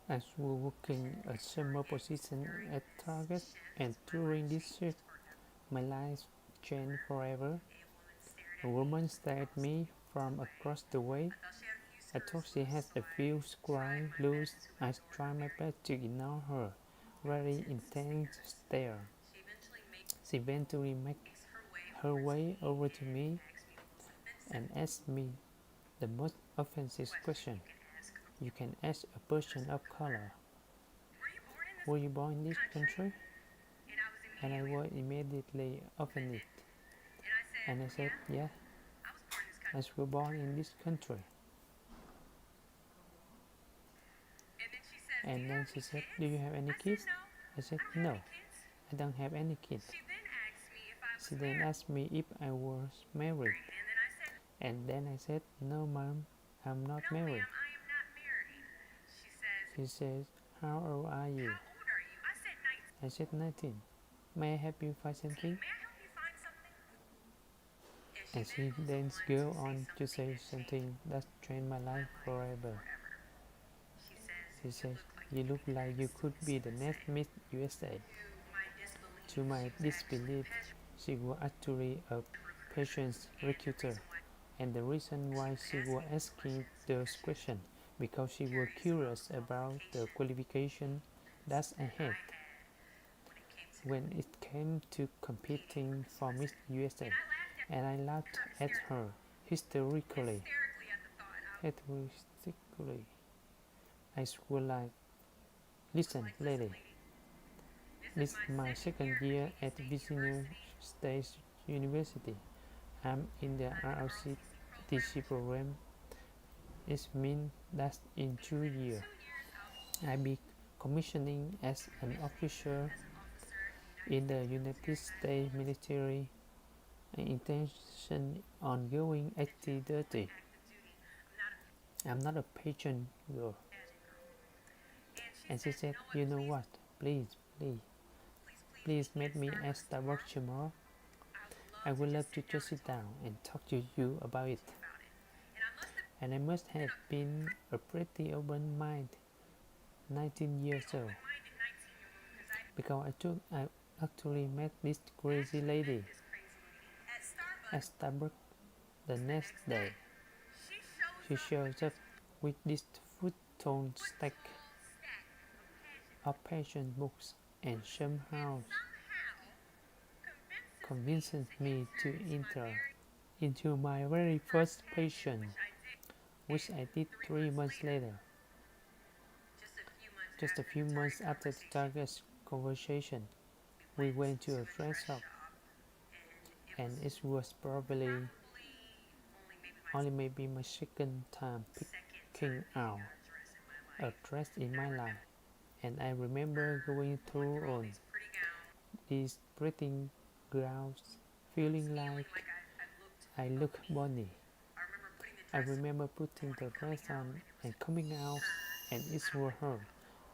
As we were working a summer position at Target, and during this shift, my life changed forever. A woman stared at me from across the way. I thought she had a few scry loose. I tried my best to ignore her very intense stare. She eventually made her way over to me and asked me the most offensive question you can ask a person of color. Were you born in this country? And I was immediately offended. And I said, yeah, I was born in this country. And then she said, do you have any kids? I said, no, I don't have any kids. She then asked me if I was married. And then I said, no, ma'am, I'm not married. She says, how old are you? I said, 19. May I help you find something? And she then go on to say something that changed my life forever. She says, you look like you could be the next Miss USA. To my disbelief, she was actually a patient's recruiter, and the reason why she was asking those questions because she was curious about the qualification that I had. When it came to competing for Miss USA, and I laughed at her hysterically. I swore like, listen, lady, this is my second year at Virginia State University. I'm in the ROTC program. It means that in 2 years, I'll be commissioning as an officer in the United States military. I intention on going 80-30. I'm not a patient girl. And she said, you know what, please make me at Starbucks tomorrow. I would love to just sit down and talk to you about it. And I must have been a pretty open mind 19 years old, because I actually met this crazy lady at Starbucks the next day. She shows up with this full-tone stack of passion books and somehow convinces me to enter into my very first patient, which I did 3 months later. Just a few months after the Target conversation, we went to a dress shop, and it was probably only maybe my second time picking out a dress in my life, and I remember going through on these pretty gowns, feeling like I look bonny. I remember putting the dress on and coming out, and it was her.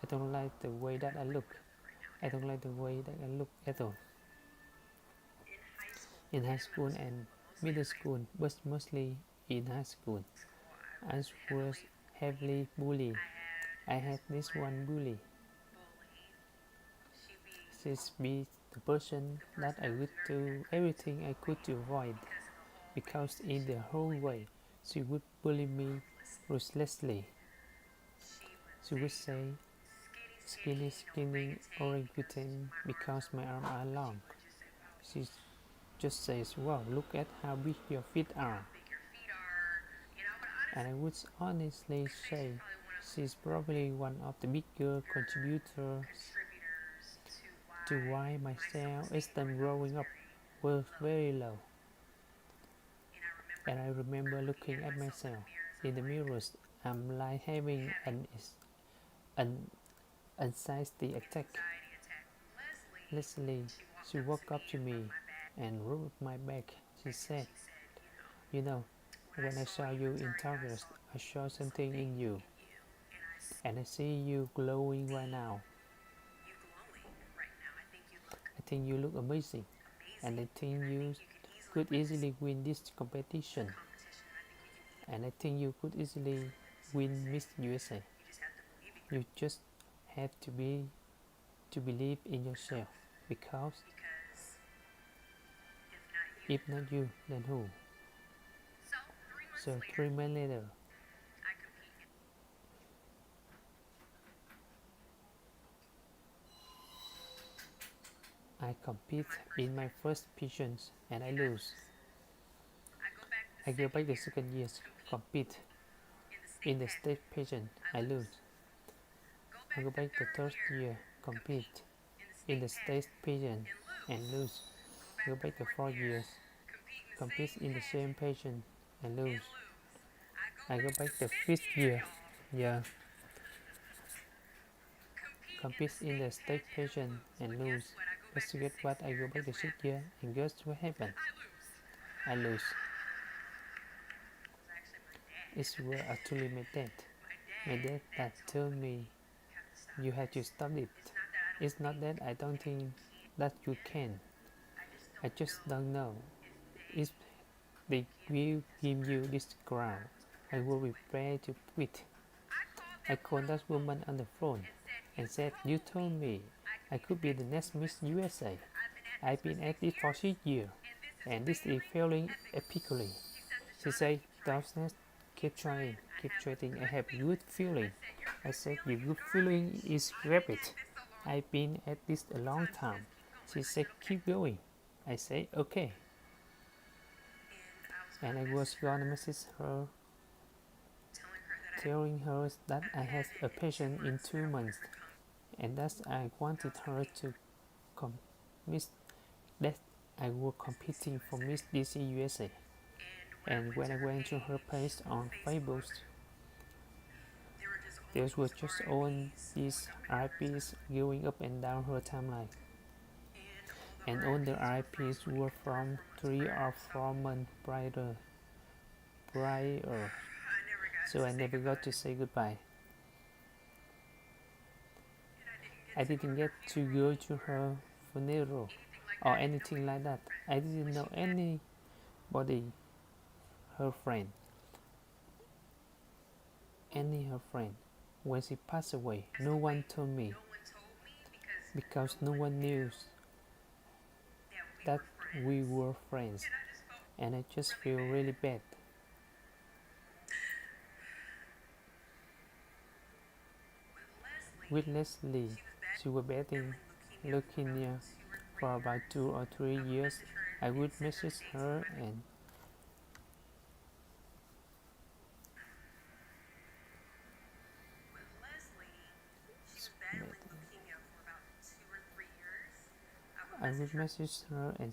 I don't like the way that I look. I don't like the way that I look at all. In high school and middle school, but mostly in high school, I was heavily bullied. I had this one bully. She's be the person that I would do everything I could to avoid, because in the whole way she would bully me ruthlessly. She would say, skinny orangutan, because my arms are long. She just says, wow, look at how big your feet are. And I would honestly say she's probably one of the bigger contributors to why my self-esteem growing up was very low. And I remember looking at myself in the mirrors. I'm like having an anxiety attack. Leslie, she walked up to me and rubbed my back. She said, you know, when I saw you in Target, I saw something in you. And I see you glowing right now. I think you look amazing. And I think you could easily win this competition. And I think you could easily win Miss USA. You just have to believe in yourself, because if not you, then who? So 3 months later, I compete in my first pigeons and I lose. I go back the second year, compete in the state pageant, I lose. I go back the third year, compete in the state pageant and lose. I go back the 4 years, compete in the same pageant and lose. I go back the fifth year, yeah, compete in the state pageant and lose. But to get what, I go back the sixth year and guess what happened? I lose. It's where actually my dad. My dad that told me you have to stop it. It's not that I don't think that you can. I just don't know. If they will give you this ground, I will be prepared to quit. I called that woman on the phone and said, you told me I could be the next Miss USA. I've been at it for 6 years, and this is failing epically. She said, don't keep trying, keep trying. I have good feeling. I said, your good feeling is rapid. I've been at this a long time. She said, keep going. I said, okay. And I was gonna message her, telling her that I had a patient in 2 months, and that I wanted her to miss that I was competing for Miss DC USA. And when I went to her page on Facebook, there was just all these RIPs going up and down her timeline. And all the RIPs were from 3 or 4 months prior. So I never got to say goodbye. I didn't get to go to her funeral or anything like that. I didn't know anybody, her friend. Her friend. When she passed away, no one told me, because no one knew that we were friends, and I just feel really bad. With Leslie, she was battling leukemia for about 2 or 3 years. I would message her and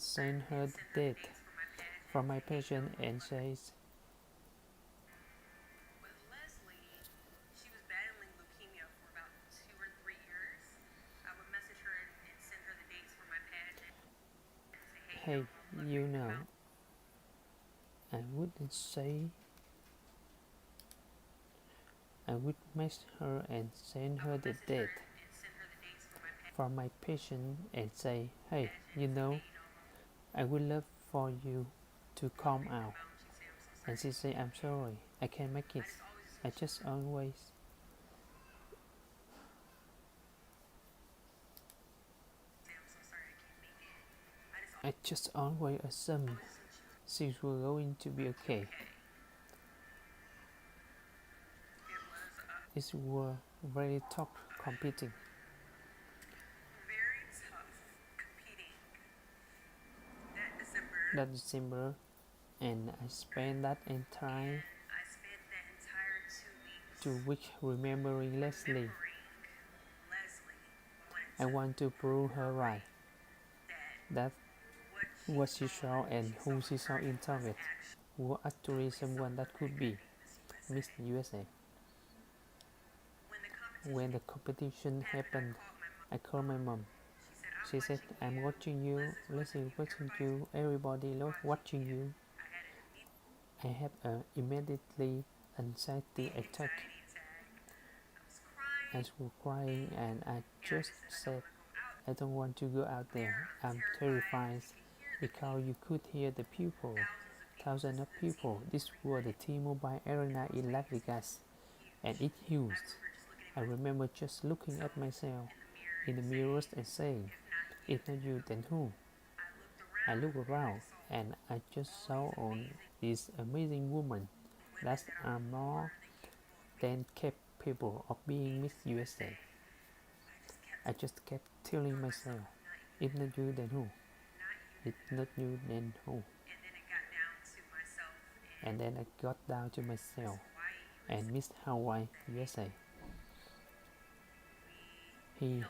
send her the date for my patient and says, hey, you know, I wouldn't say. I would message her and send her the date for my patient and say, hey, you know, I would love for you to come out. And she say, I'm sorry, I can't make it. I just always assumed things were going to be okay. It was very tough competing. That December, and I spent that entire 2 weeks remembering Leslie. I want to prove her right, that what she saw and who she saw in Target was actually someone that could be Miss USA. When the competition happened, I called my mom. She said, I'm watching you, Leslie watching you, everybody loves watching you. I had an immediately anxiety attack. I was crying and I just said, I don't want to go out there. I'm terrified, because you could hear the people, thousands of people. This was the T-Mobile Arena in Las Vegas, and it's huge. I remember just looking at myself in the mirrors and saying, if not you, then who? I looked around and I just saw on this amazing woman that are more than capable of being Miss USA. I just kept telling myself, if not you, then who? If not you, then who? And then I got down to myself and Miss Hawaii USA. He,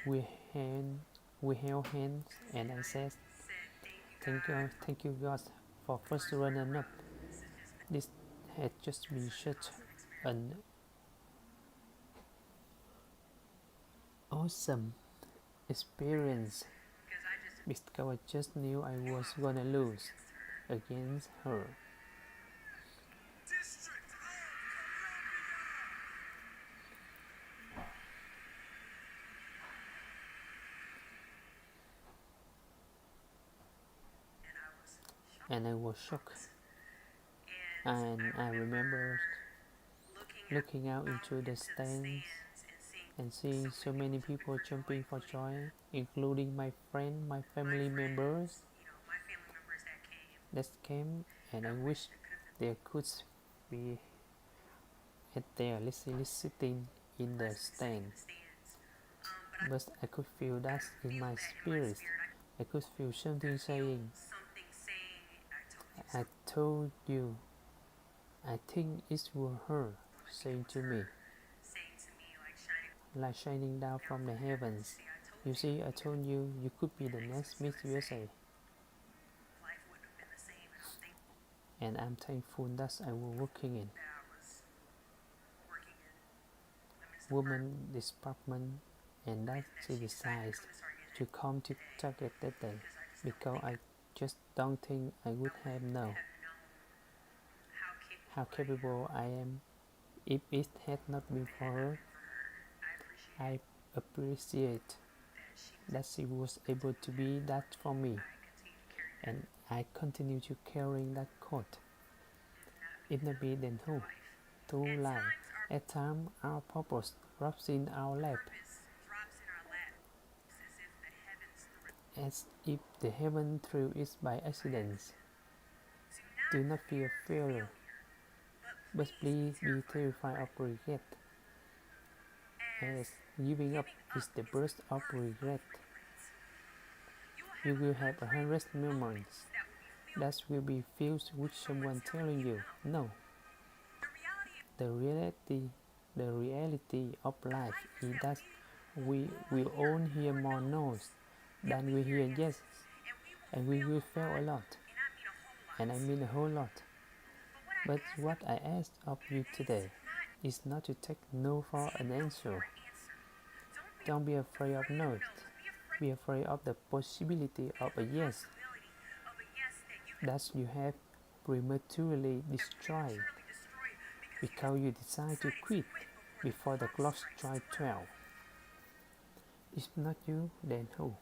we, hand, we held hands and I said, thank you God for first runner-up. This had just been such an awesome experience because I just knew I was gonna lose against her. And I was shocked. And I remember looking out into the stands and seeing so many people jumping for joy, including my friend, my family members that came, and I wish there could be at there sitting in the stand. But I could feel that in my spirit. I could feel something saying, I told you, I think it was her saying to me, like shining down from the heavens. You see, I told you you could be the next Miss USA. And I'm thankful that I was working in women's department and that she decided to come to Target that day because I just don't think I would have known how capable I am if it had not been for her. I appreciate that she was able to be that for me, and I continue to carrying that coat. If not me, then who? Through life, at times our purpose drops in our lap, as if the heaven threw it by accident. Do not fear failure, but please be terrified of regret, as giving up is the birth of regret. You will have 100 moments that will be filled with someone telling you no. The reality of life is that we will all hear more no's than we hear yes, and we will fail a lot, and I mean a whole lot. But what I ask of you today is not to take no for an answer. Don't be afraid of no. Be afraid of the possibility of a yes that you have prematurely destroyed because you decide to quit before the clock strikes 12. If not you, then who?